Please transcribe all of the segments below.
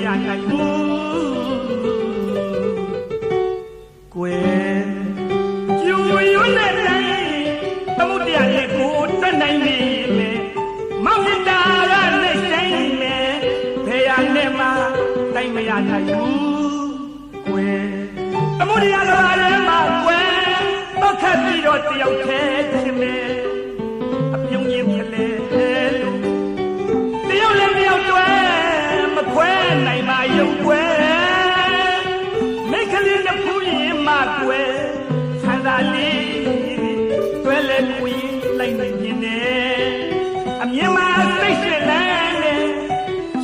ရနိုင်ဘူးကွယ်ကျူရွနဲ့တိုင်းသမုဒ္ဒရာရဲ့ကိုတတ်နိုင်ပြီလေမောင်မြတ်တာရနဲ့ဆိုင်မယ်ဖေရနဲ့မှတိုင်းမရနိုင်ဘူးကွယ်သမုဒ္ဒရာကလည်းမှာကွယ်တော့ခက်ပြီးတော့တယောက်ထဲချင်းမယ်အပြုံးကြီးဖြစ်လေလို့တယောက်လည်းတယောက်တွဲမခွဲနိုင်ပါရုပ်ကွယ်မိခလေးတစ်ဖူးရင်မှကွယ်ဆန္ဒလေးတွဲလဲကွေးလိုက်နေနေအမြင်မှာစိတ်ရှိလန်းနေ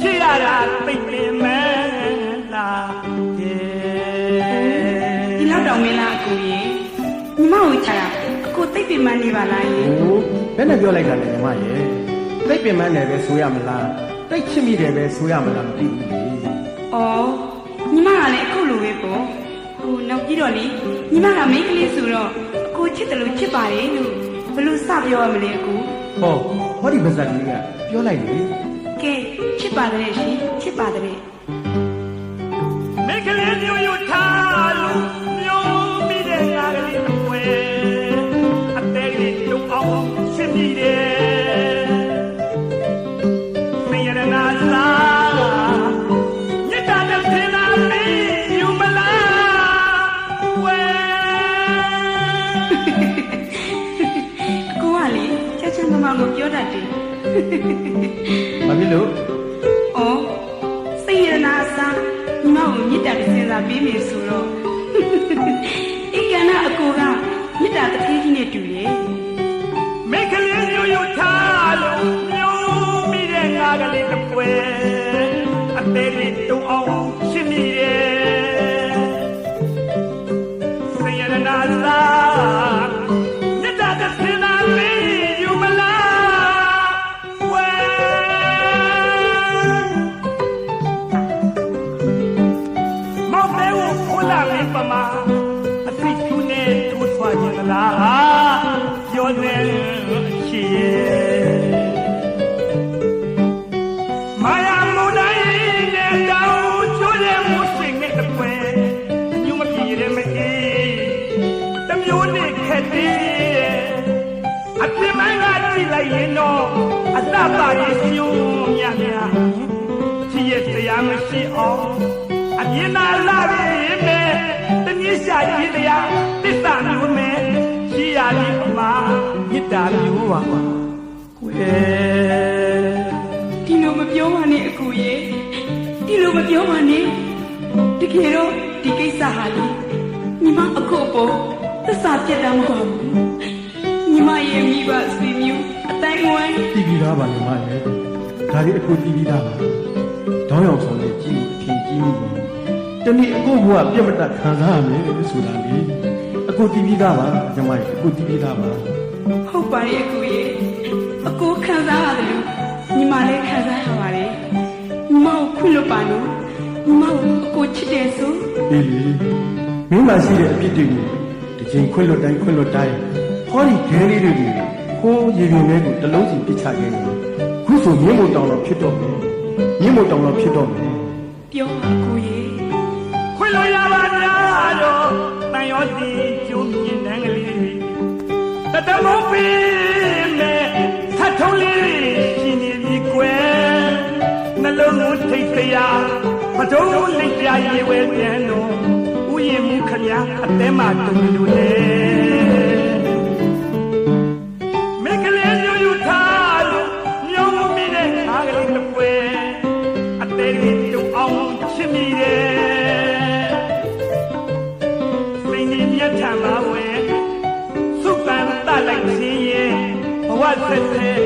ရှိရတာသိနေမယ်လားဒီလောက်တော့မင်းလားအကိုရေညီမကိုချာအကိုသိပ်ပင်မနေပါလားရေဟိုဘယ်နဲ့ပြောလိုက်တာလဲညီမရေသိပ်ပင်မနေပဲဆိုရမလားသိပ်ချစ်မိတယ်ပဲဆိုရမလားမသိဘူးလေအော်ညီမကလည်းအခုလိုပဲပေါ့ဟိုနောက်ပြီးတော့လေညီမကမိန်းကလေးဆိုတော့အကိုချစ်တယ်လို့ချစ်ပါတယ်လို့ဘလို့စပြောရမလဲအကိုဟောဒီပါဇက်ကလေးကပြောလိုက်လေကဲချစ်ပါတယ်ရှင်ချစ်ပါတယ်မိကလေးမျိုးယူထားလို့မျိုးမိတဲ့ငါကလေးတစ်ပွဲအသေးလေးတုံအောင်ရှင်းမိတယ်မရနာစာညတာတဲ့သင်္နာမင်းယူမလားဝဲအကိုကလေချက်ချင်းမမကိုပြောတတ်တယ်ဘာဖြစ်လို့အော်စိတ်ရနာစာညီမကိုမြစ်တာတစ်စင်စာပေးမယ်ဆိုတော့ဧကနာအကိုကမြစ်တာတစ်သေးကြီးနဲ့တူလေမိကလေးမျိုးယူထားလို့မျိုးမိတဲ့ငါကလေးတစ်ပွဲအသေးလေးတုံအောင်ရှင်းမိရဲ့စိတ်ရနာစာညတာတဲ့သင်္နာမင်းယူမလားဝဲမောင်တဲ့ကိုခိုးလာမင်းပမာအသိကျူးနဲ့ထိုးထွားခြင်းလားပြောနေရှိရဲ့မာယာမုန်တိုင်းနဲ့တောင်ချိုးတဲ့မိုးစိမ်နဲ့တပွဲညမပြေရမအေးတမျိုးနဲ့ခက်သေးအပြင်းမကကြည့်လိုက်ရင်တော့အသပါရရှုံးမြတ်များချစ်ရဲ့တရားမရှိအောင်အမြင်နာလာရင်မဲ့တနည်းရှာကြည့်တရားသစ္စာမျိုးမဲ့ရှိရလိမ့်မှာမေတ္တာမျိုးပါကွယ်ဒီလိုမပြောပါနဲ့အကိုရေဒီလိုမပြောပါနဲ့တကယ်တော့ဒီကိစ္စဟာလေညီမအကိုပေါ်သစ္စာပြတ်တာမဟုတ်ဘူးညီမရဲ့မိဘဆွေမျိုးအတိုင်းဝိုင်းတည်ပြီးသားပါညီမရဲ့ဒါလေးအခုတည်ပြီးသားပါတောင်းရောက်ဆောင်တဲ့ကြီးအထင်ကြီးမှုကိုတနည်းအခုဘုရားပြတ်မတတ်ခံစားရမယ်ဆိုတာလေအခုတည်ပြီးသားပါညီမရဲ့အခုတည်ပြီးသားပါဟုတ်ပါရဲ့အကိုရေအကိုခံစားရတယ်လို့ညီမလည်းခံစားရပါတယ်ညီမကိုခွင့်လွတ်ပါလို့ညီမကိုအကိုချစ်တယ်ဆိုအေးလေမင်းမရှိတဲ့အဖြစ်တွေကိုဒီချိန်ခွင့်လွတ်တိုင်းဟောဒီခဲလေးတွေကိုခိုးရေပြုံလေးကိုတလုံးစီပစ်ချခဲ့တယ်ခုဆိုမြင့်မို့တောင်တော့ဖြစ်တော့မယ်ပြောပါအကိုရေခွင့်လွတ်ရပါများတော့တန်ရောစီကျုံမြင်တန်းကလေးတတမုံပင်နဲ့သတ်ထုံးလေးရှင်နေပြီကွယ်နှလုံးကိုထိတ်တရားမတော်လိပ်ပြရေဝဲပြန်တော့ဥယျာဉ်မူခမအတဲမှာတုံလို့လေမိကလေးမျိုးယူထားလို့မျိုးမမိတဲ့အားကလေးတစ်ပွဲအသေးလေးတုံအောင်ချစ်မိတယ်စိတ်နဲ့မြတ်ထမ်းပါဝဲစုပန်တလိုက်ခြင်းရဲ့ဘဝဆက်ဆက်